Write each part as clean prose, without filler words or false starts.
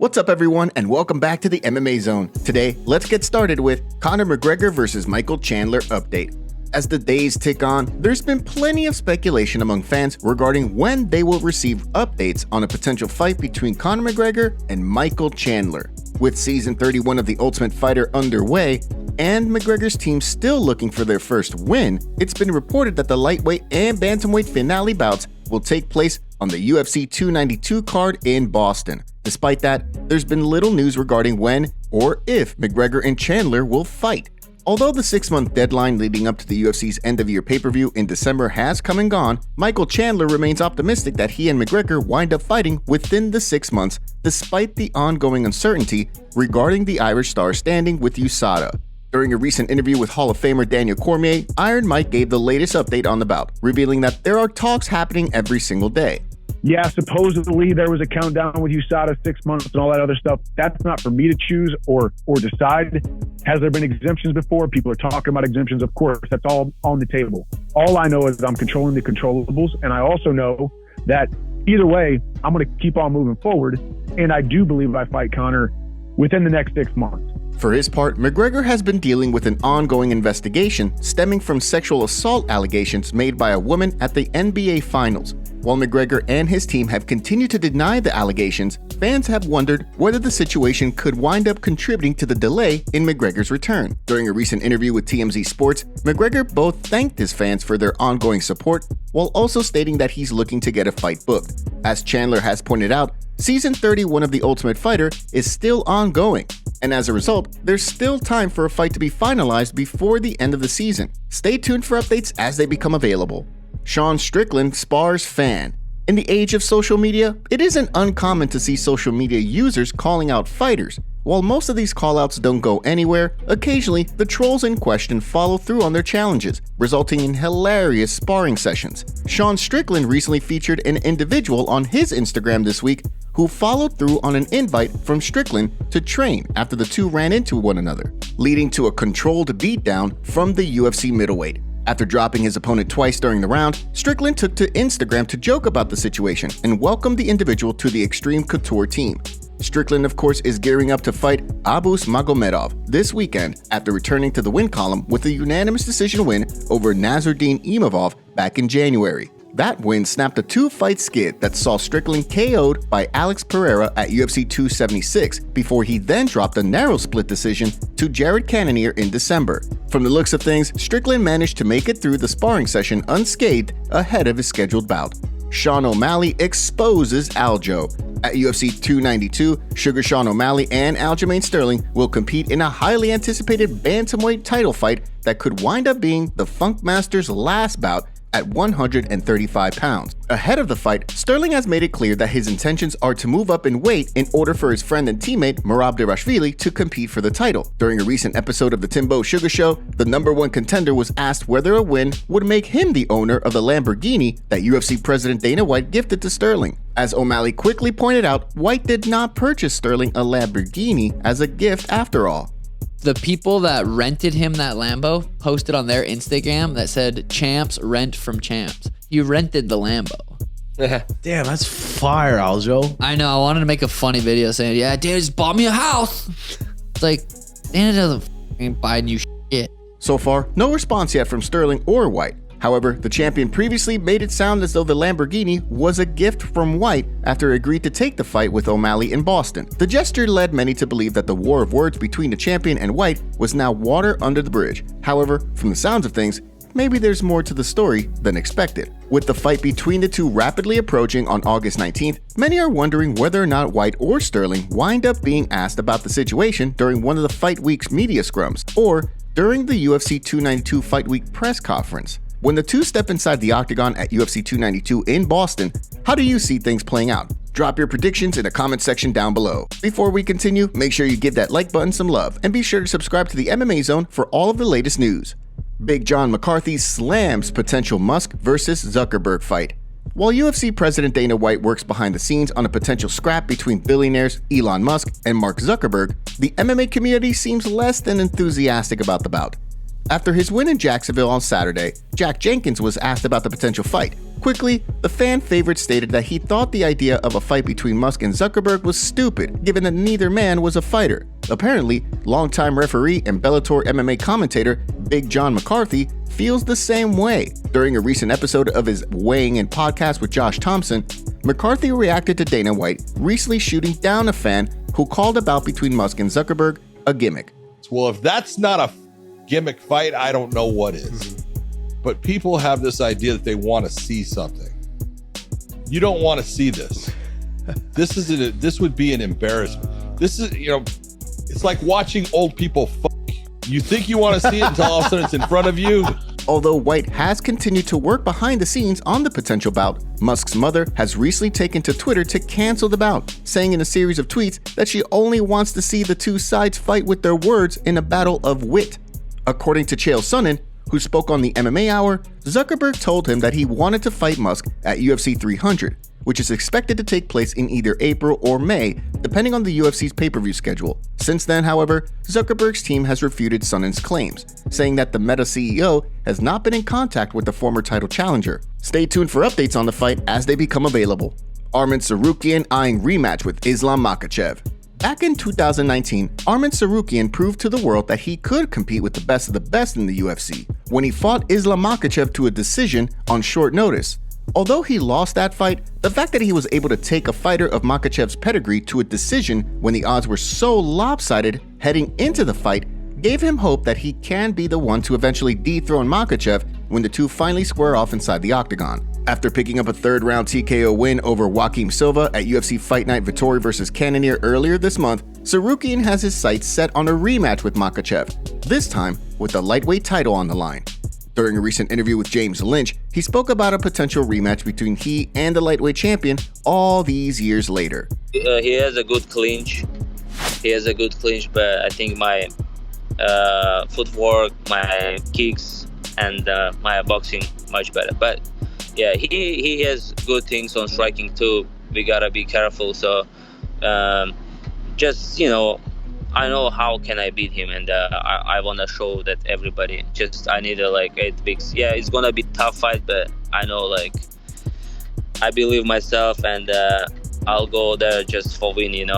What's up everyone and welcome back to the MMA Zone. Today, let's get started with Conor McGregor vs. Michael Chandler update. As the days tick on, there's been plenty of speculation among fans regarding when they will receive updates on a potential fight between Conor McGregor and Michael Chandler. With season 31 of The Ultimate Fighter underway, and McGregor's team still looking for their first win, it's been reported that the lightweight and bantamweight finale bouts will take place on the UFC 292 card in Boston. Despite that, there's been little news regarding when or if McGregor and Chandler will fight. Although the 6-month deadline leading up to the UFC's end-of-year pay-per-view in December has come and gone, Michael Chandler remains optimistic that he and McGregor wind up fighting within the 6 months, despite the ongoing uncertainty regarding the Irish star's standing with USADA. During a recent interview with Hall of Famer Daniel Cormier, Iron Mike gave the latest update on the bout, revealing that there are talks happening every single day. Yeah, supposedly there was a countdown with USADA, 6 months and all that other stuff. That's not for me to choose or decide. Has there been exemptions before? People are talking about exemptions. Of course, that's all on the table. All I know is I'm controlling the controllables. And I also know that either way, I'm going to keep on moving forward. And I do believe I fight Conor within the next 6 months. For his part, McGregor has been dealing with an ongoing investigation stemming from sexual assault allegations made by a woman at the NBA Finals. While McGregor and his team have continued to deny the allegations, fans have wondered whether the situation could wind up contributing to the delay in McGregor's return. During a recent interview with TMZ Sports, McGregor both thanked his fans for their ongoing support, while also stating that he's looking to get a fight booked. As Chandler has pointed out, Season 31 of The Ultimate Fighter is still ongoing, and as a result, there's still time for a fight to be finalized before the end of the season. Stay tuned for updates as they become available. Sean Strickland spars fan. In the age of social media, it isn't uncommon to see social media users calling out fighters. While most of these callouts don't go anywhere, occasionally the trolls in question follow through on their challenges, resulting in hilarious sparring sessions. Sean Strickland recently featured an individual on his Instagram this week who followed through on an invite from Strickland to train after the two ran into one another, leading to a controlled beatdown from the UFC middleweight. After dropping his opponent twice during the round, Strickland took to Instagram to joke about the situation and welcomed the individual to the Extreme Couture team. Strickland, of course, is gearing up to fight Abus Magomedov this weekend after returning to the win column with a unanimous decision win over Nasruddin Imavov back in January. That win snapped a 2-fight skid that saw Strickland KO'd by Alex Pereira at UFC 276 before he then dropped a narrow split decision to Jared Cannonier in December. From the looks of things, Strickland managed to make it through the sparring session unscathed ahead of his scheduled bout. Sean O'Malley exposes Aljo. At UFC 292, Sugar Sean O'Malley and Aljamain Sterling will compete in a highly anticipated bantamweight title fight that could wind up being the Funkmaster's last bout at 135 pounds. Ahead of the fight, Sterling has made it clear that his intentions are to move up in weight in order for his friend and teammate Merab Dvalishvili to compete for the title. During a recent episode of the Timbo Sugar Show, the #1 contender was asked whether a win would make him the owner of the Lamborghini that UFC President Dana White gifted to Sterling. As O'Malley quickly pointed out, White did not purchase Sterling a Lamborghini as a gift after all. The people that rented him that Lambo posted on their Instagram that said, "Champs rent from champs." You rented the Lambo. Damn, that's fire, Aljo. I know. I wanted to make a funny video saying, "Yeah, Dana just bought me a house." It's like, Dana doesn't fucking buy new shit. So far, no response yet from Sterling or White. However, the champion previously made it sound as though the Lamborghini was a gift from White after he agreed to take the fight with O'Malley in Boston. The gesture led many to believe that the war of words between the champion and White was now water under the bridge. However, from the sounds of things, maybe there's more to the story than expected. With the fight between the two rapidly approaching on August 19th, many are wondering whether or not White or Sterling wind up being asked about the situation during one of the Fight Week's media scrums, or during the UFC 292 Fight Week press conference. When the two step inside the octagon at UFC 292 in Boston, how do you see things playing out? Drop your predictions in the comment section down below. Before we continue, make sure you give that like button some love and be sure to subscribe to the MMA Zone for all of the latest news. Big John McCarthy slams potential Musk versus Zuckerberg fight. While UFC President Dana White works behind the scenes on a potential scrap between billionaires Elon Musk and Mark Zuckerberg, the MMA community seems less than enthusiastic about the bout. After his win in Jacksonville on Saturday, Jack Jenkins was asked about the potential fight. Quickly, the fan favorite stated that he thought the idea of a fight between Musk and Zuckerberg was stupid, given that neither man was a fighter. Apparently, longtime referee and Bellator MMA commentator Big John McCarthy feels the same way. During a recent episode of his Weighing In podcast with Josh Thompson, McCarthy reacted to Dana White recently shooting down a fan who called a bout between Musk and Zuckerberg a gimmick. Well, if that's not a gimmick fight, I don't know what is. But people have this idea that they want to see something. You don't want to see this. This would be an embarrassment. This is, it's like watching old people fuck. You think you want to see it until all of a sudden it's in front of you. Although White has continued to work behind the scenes on the potential bout, Musk's mother has recently taken to Twitter to cancel the bout, saying in a series of tweets that she only wants to see the two sides fight with their words in a battle of wit. According to Chael Sonnen, who spoke on the MMA Hour, Zuckerberg told him that he wanted to fight Musk at UFC 300, which is expected to take place in either April or May, depending on the UFC's pay-per-view schedule. Since then, however, Zuckerberg's team has refuted Sonnen's claims, saying that the Meta CEO has not been in contact with the former title challenger. Stay tuned for updates on the fight as they become available. Arman Tsarukyan eyeing rematch with Islam Makhachev. Back in 2019, Arman Tsarukyan proved to the world that he could compete with the best of the best in the UFC when he fought Islam Makhachev to a decision on short notice. Although he lost that fight, the fact that he was able to take a fighter of Makhachev's pedigree to a decision when the odds were so lopsided heading into the fight gave him hope that he can be the one to eventually dethrone Makhachev when the two finally square off inside the octagon. After picking up a third-round TKO win over Joaquim Silva at UFC Fight Night Vettori vs. Cannonier earlier this month, Tsarukyan has his sights set on a rematch with Makhachev, this time with the lightweight title on the line. During a recent interview with James Lynch, he spoke about a potential rematch between he and the lightweight champion all these years later. He has a good clinch. But I think my footwork, my kicks, and my boxing much better. But yeah, he has good things on striking too. We gotta be careful. So I know how can I beat him, and I want to show that everybody. I need a 8 weeks. Yeah, it's gonna be tough fight, but I know I believe myself, and I'll go there just for win.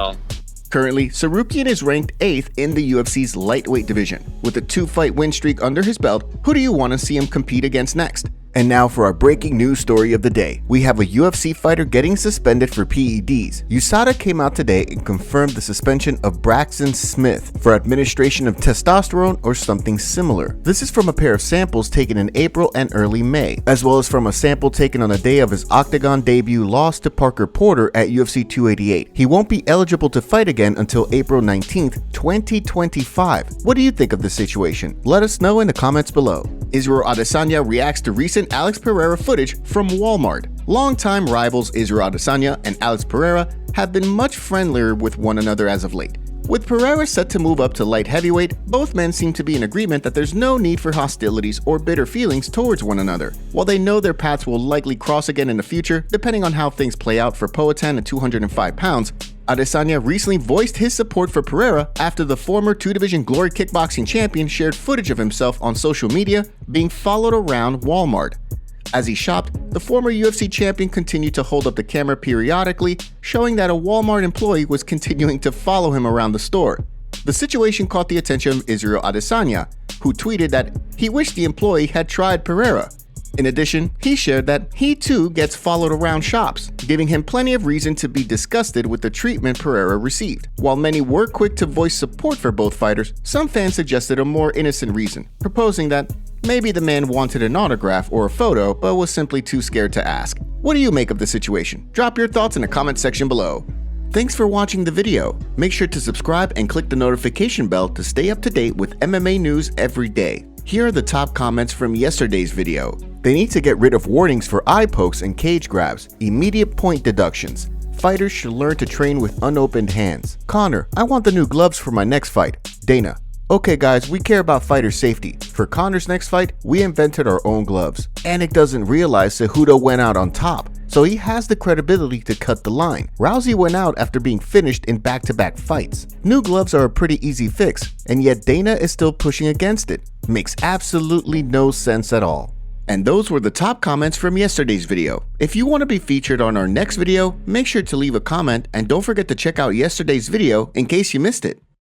Currently, Tsarukyan is ranked 8th in the UFC's lightweight division. With a 2-fight win streak under his belt, who do you want to see him compete against next? And now for our breaking news story of the day. We have a UFC fighter getting suspended for PEDs. USADA came out today and confirmed the suspension of Braxton Smith for administration of testosterone or something similar. This is from a pair of samples taken in April and early May, as well as from a sample taken on the day of his Octagon debut loss to Parker Porter at UFC 288. He won't be eligible to fight again until April 19th, 2025. What do you think of this situation? Let us know in the comments below. Israel Adesanya reacts to recent Alex Pereira footage from Walmart. Longtime rivals Israel Adesanya and Alex Pereira have been much friendlier with one another as of late. With Pereira set to move up to light heavyweight, both men seem to be in agreement that there's no need for hostilities or bitter feelings towards one another. While they know their paths will likely cross again in the future, depending on how things play out for Poatan at 205 pounds, Adesanya recently voiced his support for Pereira after the former 2-division Glory Kickboxing champion shared footage of himself on social media being followed around Walmart. As he shopped, the former UFC champion continued to hold up the camera periodically, showing that a Walmart employee was continuing to follow him around the store. The situation caught the attention of Israel Adesanya, who tweeted that he wished the employee had tried Pereira. In addition, he shared that he too gets followed around shops, giving him plenty of reason to be disgusted with the treatment Pereira received. While many were quick to voice support for both fighters, some fans suggested a more innocent reason, proposing that maybe the man wanted an autograph or a photo but was simply too scared to ask. What do you make of the situation? Drop your thoughts in the comment section below. Thanks for watching the video. Make sure to subscribe and click the notification bell to stay up to date with MMA news every day. Here are the top comments from yesterday's video. They need to get rid of warnings for eye pokes and cage grabs, immediate point deductions. Fighters should learn to train with unopened hands. Conor, I want the new gloves for my next fight. Dana, okay guys, we care about fighter safety. For Conor's next fight, we invented our own gloves. Anik doesn't realize Cejudo went out on top, so he has the credibility to cut the line. Rousey went out after being finished in back-to-back fights. New gloves are a pretty easy fix, and yet Dana is still pushing against it. Makes absolutely no sense at all. And those were the top comments from yesterday's video. If you want to be featured on our next video, make sure to leave a comment and don't forget to check out yesterday's video in case you missed it.